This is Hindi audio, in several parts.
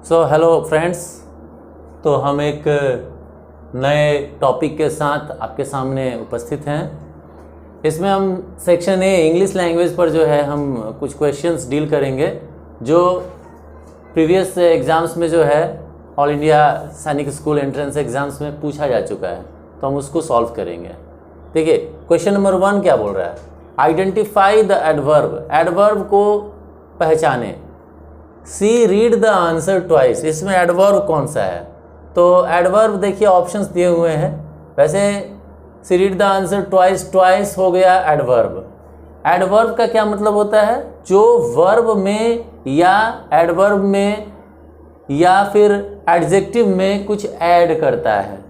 सो हेलो फ्रेंड्स, तो हम एक नए टॉपिक के साथ आपके सामने उपस्थित हैं। इसमें हम सेक्शन ए इंग्लिश लैंग्वेज पर जो है हम कुछ क्वेश्चंस डील करेंगे जो प्रीवियस एग्ज़ाम्स में जो है ऑल इंडिया सैनिक स्कूल एंट्रेंस एग्ज़ाम्स में पूछा जा चुका है, तो हम उसको सॉल्व करेंगे। देखिए क्वेश्चन नंबर 1 क्या बोल रहा है, आइडेंटिफाई द एडवर्ब। एडवर्ब को पहचाने। सी रीड द आंसर ट्वाइस। इसमें एडवर्ब कौन सा है? तो एडवर्ब देखिए ऑप्शंस दिए हुए हैं। वैसे see read the answer twice, twice हो गया एडवर्ब। एडवर्ब का क्या मतलब होता है? जो वर्ब में या एडवर्ब में या फिर एडजेक्टिव में कुछ ऐड करता है।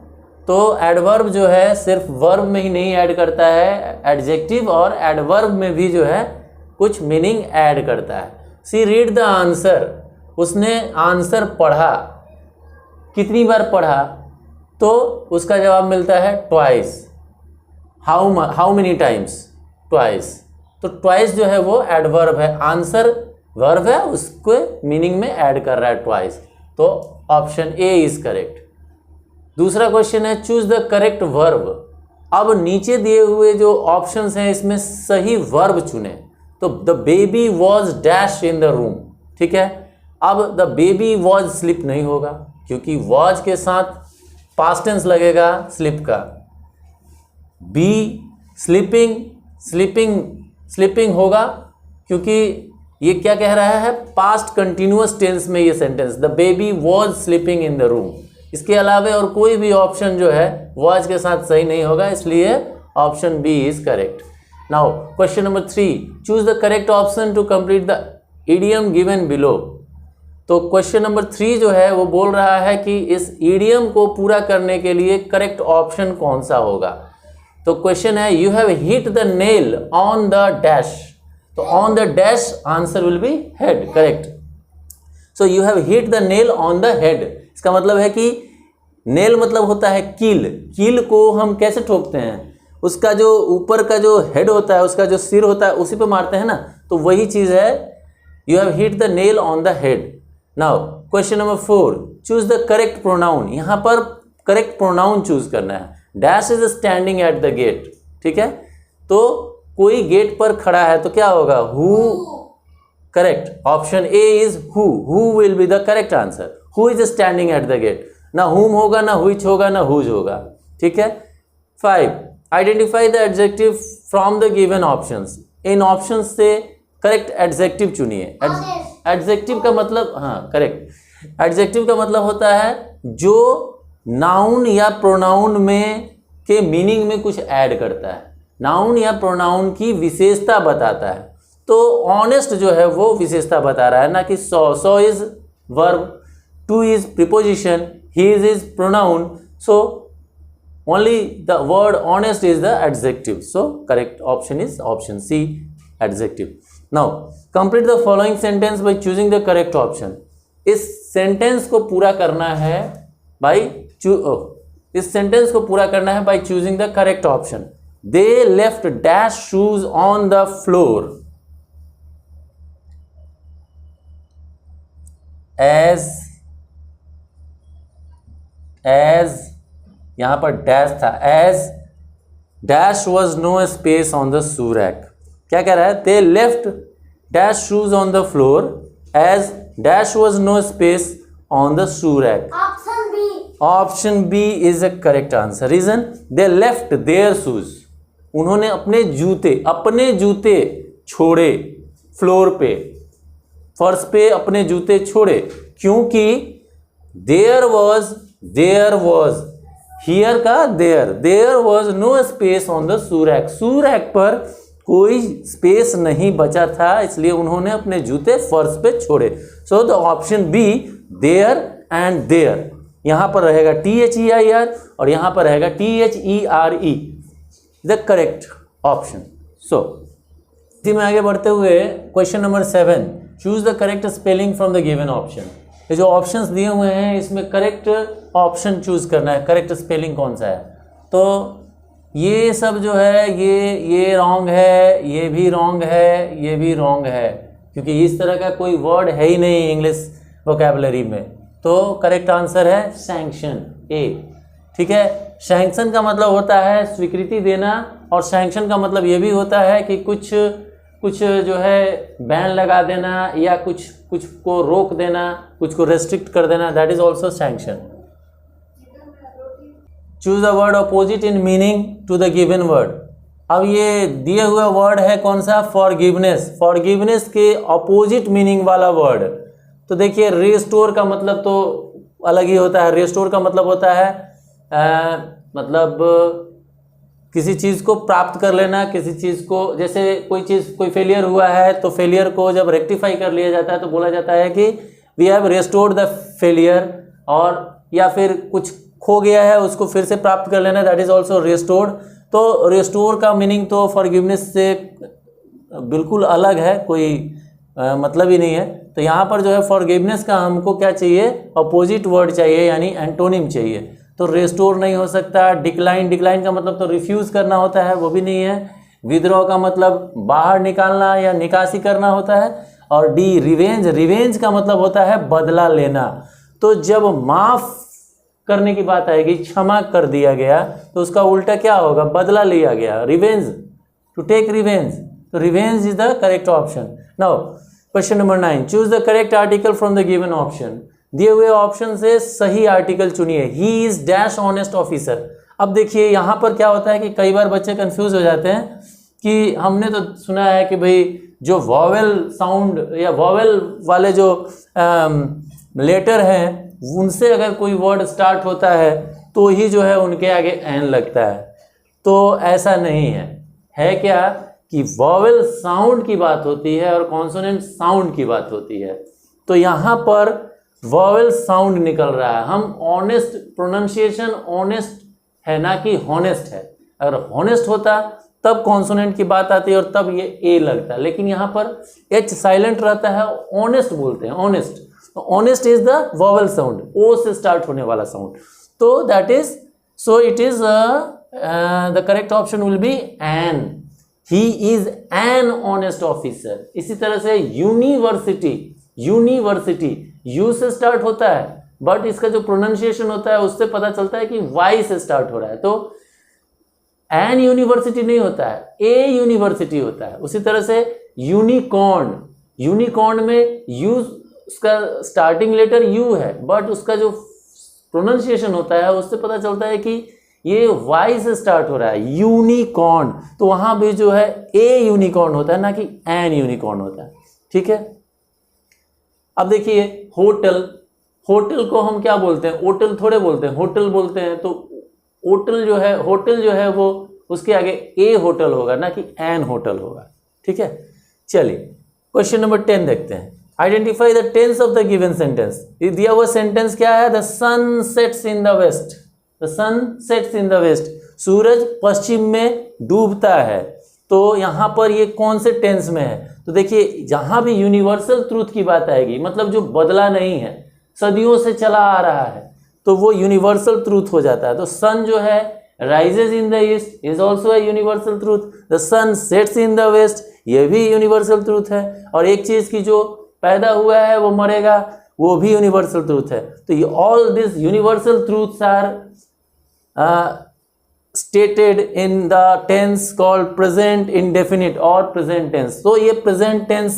तो एडवर्ब जो है सिर्फ वर्ब में ही नहीं ऐड करता है, एडजेक्टिव और एडवर्ब में भी जो है कुछ मीनिंग ऐड करता है। सी रीड द आंसर, उसने आंसर पढ़ा। कितनी बार पढ़ा? तो उसका जवाब मिलता है twice. How many times? Twice. तो ट्वाइस जो है वो एडवर्ब है, आंसर वर्ब है, उसको मीनिंग में ऐड कर रहा है ट्वाइस। तो ऑप्शन ए इज करेक्ट। दूसरा क्वेश्चन है चूज द करेक्ट वर्ब। अब नीचे दिए हुए जो ऑप्शंस हैं इसमें सही वर्ब चुने। तो the baby was dash in the room, ठीक है। अब द बेबी वॉज स्लिप नहीं होगा क्योंकि वॉज के साथ पास्ट टेंस लगेगा स्लिप का। बी स्लीपिंग, स्लीपिंग होगा क्योंकि ये क्या कह रहा है, पास्ट कंटिन्यूअस टेंस में ये sentence, the baby was sleeping in the room. इसके अलावा और कोई भी ऑप्शन जो है वॉज के साथ सही नहीं होगा, इसलिए option B is correct. Now question number 3, choose the correct option to complete the idiom given below. तो क्वेश्चन नंबर 3 जो है वो बोल रहा है कि इस इडियम को पूरा करने के लिए करेक्ट ऑप्शन कौन सा होगा। तो क्वेश्चन है you have hit the nail on the dash. तो on the dash answer will be head, correct. So you have hit the nail on the head. इसका मतलब है कि नेल मतलब होता है कील। कील को हम कैसे ठोकते हैं? उसका जो ऊपर का जो हेड होता है, उसका जो सिर होता है, उसी पे मारते हैं ना। तो वही चीज़ है, you have hit the nail on the head. Now question number 4, choose the correct pronoun. यहाँ पर करेक्ट प्रोनाउन चूज करना है। Dash is standing at the gate, ठीक है। तो कोई गेट पर खड़ा है तो क्या होगा? Who, correct. Option A is who will be the correct answer. Who is standing at the gate. ना हुम होगा, ना हुइच होगा, ना हुज होगा, ठीक है। 5, identify the adjective from the given options. In options से करेक्ट एडजेक्टिव चुनिए। एडजेक्टिव का मतलब, हाँ करेक्ट, एडजेक्टिव का मतलब होता है जो नाउन या प्रोनाउन में के मीनिंग में कुछ ऐड करता है, नाउन या प्रोनाउन की विशेषता बताता है। तो ऑनेस्ट जो है वो विशेषता बता रहा है, ना कि so is verb, two is preposition, he is pronoun. So only the word honest is the adjective. So correct option is option C, adjective. Now complete the following sentence by choosing the correct option. इस सेंटेंस को पूरा करना है इस सेंटेंस को पूरा करना है by choosing the correct option. They left dash shoes on the floor as यहां पर डैश था, as dash was no space on the shoe rack. क्या कह रहा है? They left dash shoes on the floor as dash was no space on the shoe rack. Option B is a correct answer. Reason, they left their shoes. उन्होंने अपने जूते छोड़े फ्लोर पे, फर्श पे अपने जूते छोड़े, क्योंकि देयर वॉज हियर का there was no space on the shoe rack. Shoe rack पर कोई स्पेस नहीं बचा था, इसलिए उन्होंने अपने जूते फर्श पे छोड़े। So the option B, there and there, यहां पर रहेगा THEIR और यहां पर रहेगा THERE, the correct option. So इसी में आगे बढ़ते हुए question number 7, choose the correct spelling from the given option. ये जो ऑप्शंस दिए हुए हैं इसमें करेक्ट ऑप्शन चूज करना है, करेक्ट स्पेलिंग कौन सा है। तो ये सब जो है ये रॉन्ग है, ये भी रॉन्ग है, ये भी रॉन्ग है, क्योंकि इस तरह का कोई वर्ड है ही नहीं इंग्लिश वोकैबुलरी में। तो करेक्ट आंसर है सैंक्शन ए। ठीक है, सैंक्शन का मतलब होता है स्वीकृति देना, और सैंक्शन का मतलब ये भी होता है कि कुछ जो है बैन लगा देना या कुछ को रोक देना, कुछ को रेस्ट्रिक्ट कर देना, that is also sanction. Choose a word opposite in meaning to the given word. अब ये दिए हुए वर्ड है कौन सा, फॉरगिवनेस। फॉरगिवनेस के अपोजिट मीनिंग वाला वर्ड, तो देखिए रिस्टोर का मतलब तो अलग ही होता है। रिस्टोर का मतलब होता है मतलब किसी चीज़ को प्राप्त कर लेना, किसी चीज़ को, जैसे कोई फेलियर हुआ है तो फेलियर को जब रेक्टिफाई कर लिया जाता है तो बोला जाता है कि we have restored the failure, और या फिर कुछ खो गया है उसको फिर से प्राप्त कर लेना, दैट इज ऑल्सो रिस्टोर्ड। तो रिस्टोर का मीनिंग तो फॉरगिवनेस से बिल्कुल अलग है, कोई मतलब ही नहीं है। तो यहाँ पर जो है फॉरगिवनेस का हमको क्या चाहिए, अपोजिट वर्ड चाहिए, यानी एंटोनिम चाहिए। तो रिस्टोर नहीं हो सकता। डिक्लाइन का मतलब तो रिफ्यूज़ करना होता है, वो भी नहीं है। विद्रॉ का मतलब बाहर निकालना या निकासी करना होता है। और डी रिवेंज का मतलब होता है बदला लेना। तो जब माफ़ करने की बात आएगी, क्षमा कर दिया गया, तो उसका उल्टा क्या होगा, बदला लिया गया, रिवेंज, टू टेक रिवेंज। तो revenge is the correct option. Now question number 9, choose the correct article from the given option. दिए हुए ऑप्शन से सही आर्टिकल चुनिए। He is dash honest officer. अब देखिए यहाँ पर क्या होता है कि कई बार बच्चे कंफ्यूज हो जाते हैं कि हमने तो सुना है कि भाई जो वॉवेल साउंड या वॉवेल वाले जो लेटर हैं उनसे अगर कोई वर्ड स्टार्ट होता है तो ही जो है उनके आगे एन लगता है। तो ऐसा नहीं है क्या कि वॉवेल साउंड की बात होती है और कॉन्सोनेंट साउंड की बात होती है। तो यहाँ पर वॉवेल साउंड निकल रहा है। हम ऑनेस्ट, प्रोनाउंसिएशन ऑनेस्ट है ना कि हॉनेस्ट है। अगर हॉनेस्ट होता तब कॉन्सोनेंट की बात आती है और तब ये ए लगता है, लेकिन यहाँ पर एच साइलेंट रहता है, ऑनेस्ट बोलते हैं, honest. Honest is the vowel sound, O से स्टार्ट होने वाला साउंड। तो that is, so it is the correct option will be an. He is an honest officer. इसी तरह से यूनिवर्सिटी यू से स्टार्ट होता है, बट इसका जो प्रोनाउंसिएशन होता है उससे पता चलता है कि वाई से स्टार्ट हो रहा है। तो एन यूनिवर्सिटी नहीं होता है, ए यूनिवर्सिटी होता है। उसी तरह से यूनिकॉर्न में यू, उसका स्टार्टिंग लेटर यू है, बट उसका जो प्रोनाउंसिएशन होता है उससे पता चलता है कि ये वाई से स्टार्ट हो रहा है, यूनिकॉर्न। तो वहां भी जो है ए यूनिकॉर्न होता है, ना कि एन यूनिकॉर्न होता है। ठीक है, अब देखिए होटल को हम क्या बोलते हैं, ओटल थोड़े बोलते हैं, होटल बोलते हैं। तो होटल जो है वो उसके आगे ए होटल होगा, ना कि एन होटल होगा। ठीक है, चलिए क्वेश्चन नंबर 10 देखते हैं। Identify the tense of the given sentence. दिया हुआ सेंटेंस क्या है, the sun sets in the west. The sun sets in the west, सूरज पश्चिम में डूबता है। तो यहाँ पर ये कौन से टेंस में है, तो देखिए जहाँ भी यूनिवर्सल ट्रूथ की बात आएगी, मतलब जो बदला नहीं है, सदियों से चला आ रहा है, तो वो यूनिवर्सल ट्रूथ हो जाता है। तो सन जो है rises in the east is also a universal truth. The sun sets in the west, ये भी यूनिवर्सल ट्रूथ है। और एक चीज की जो पैदा हुआ है वो मरेगा, वो भी यूनिवर्सल ट्रूथ है। तो ये all this universal truths are stated in the tense called present indefinite or present tense। तो ये present tense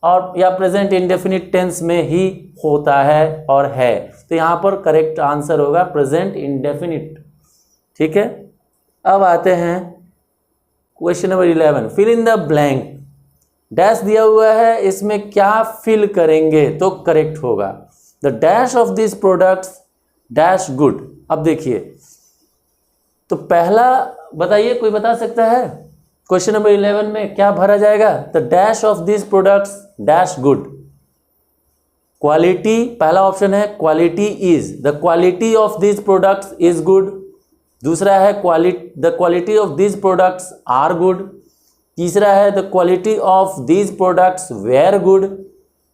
और या present indefinite tense में ही होता है और है। तो यहाँ पर करेक्ट आंसर होगा present indefinite। ठीक है, अब आते हैं question number 11, fill in the blank. Dash दिया हुआ है, इसमें क्या फिल करेंगे तो करेक्ट होगा। The dash of this products dash good. अब देखिए, तो पहला बताइए, कोई बता सकता है क्वेश्चन नंबर 11 में क्या भरा जाएगा। The dash of this products dash good. Quality, पहला ऑप्शन है quality is, the quality of this products is good. दूसरा है the quality of this products are good. तीसरा है the quality of this products were good.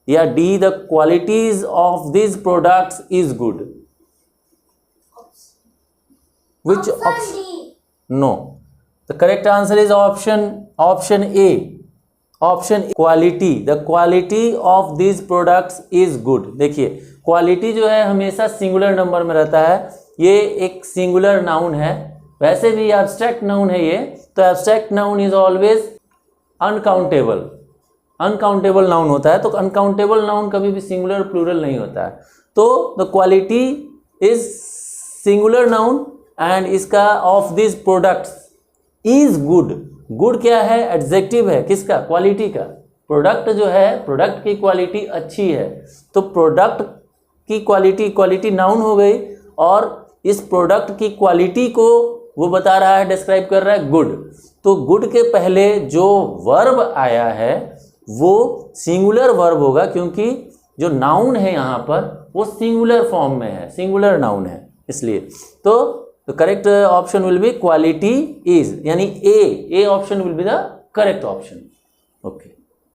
या D, the qualities of this products is good. Which option? No. The correct answer is option A. Option quality, the quality of this products is good. देखिए क्वालिटी जो है हमेशा सिंगुलर नंबर में रहता है, ये एक सिंगुलर नाउन है, वैसे भी एब्स्ट्रैक्ट नाउन है ये, तो abstract noun is always uncountable, uncountable noun होता है, तो अनकाउंटेबल नाउन कभी भी सिंगुलर प्लूरल नहीं होता है। तो the quality is singular noun and इसका of this products is good. Good क्या है? एडजेक्टिव है, किसका? क्वालिटी का। प्रोडक्ट जो है, प्रोडक्ट की क्वालिटी अच्छी है, तो प्रोडक्ट की क्वालिटी, क्वालिटी नाउन हो गई, और इस प्रोडक्ट की क्वालिटी को वो बता रहा है, डिस्क्राइब कर रहा है गुड। तो गुड के पहले जो वर्ब आया है वो सिंगुलर वर्ब होगा, क्योंकि जो नाउन है यहाँ पर वो सिंगुलर फॉर्म में है, सिंगुलर नाउन है इसलिए। तो the correct option will be quality is, यानी A option will be the correct option. Okay.